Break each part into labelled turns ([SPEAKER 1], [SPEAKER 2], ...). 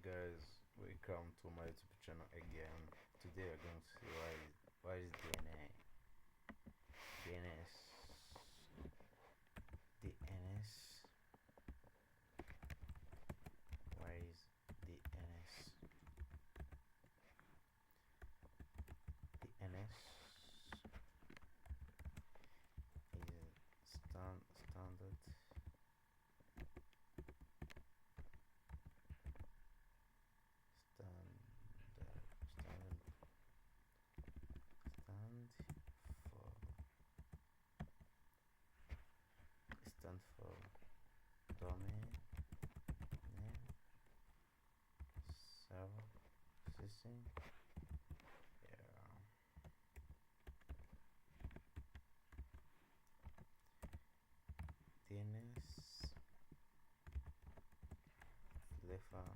[SPEAKER 1] Guys, welcome to my YouTube channel again. Today we're going to see what is DNA. DNS. DNS. What is DNS? DNS is standard stand for domain name server system. DNS lever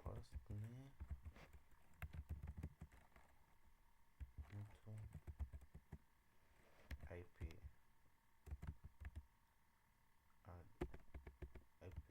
[SPEAKER 1] host name into IP and IP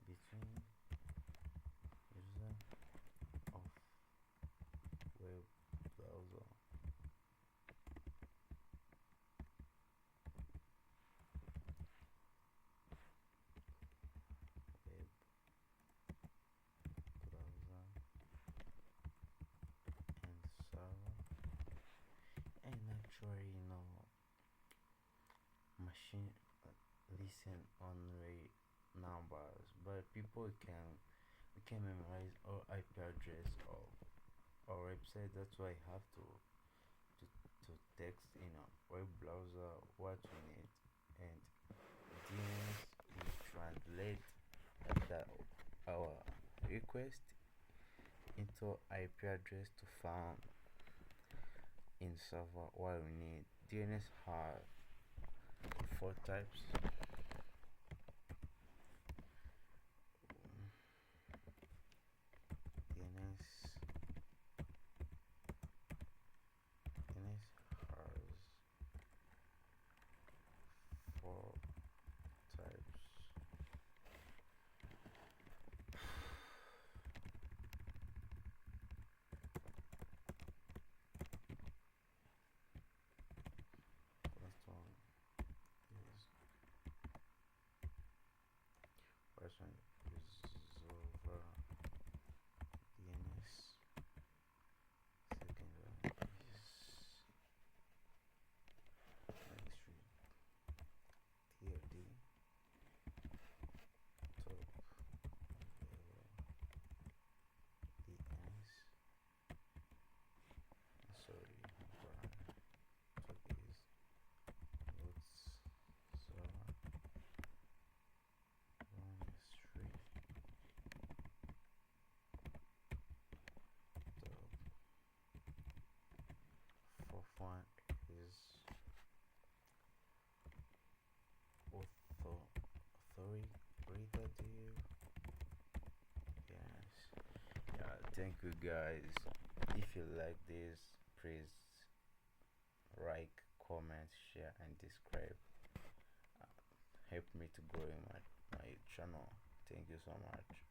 [SPEAKER 1] between user of web browser and server. And actually, machine listen only numbers, but people can memorize our IP address or our website. That's why I have to text in a web browser what we need, and DNS is translate our request into IP address to find in server what we need. DNS has 4 types. DNS has 4 types. First one is over DNS. Second one is mainstream TLD. Top level DNS. Sorry, top is loads server. Fourth one is authoritative. Yes. Yeah, thank you guys. If you like this, please like, comment, share and subscribe. Help me to grow my channel. Thank you so much.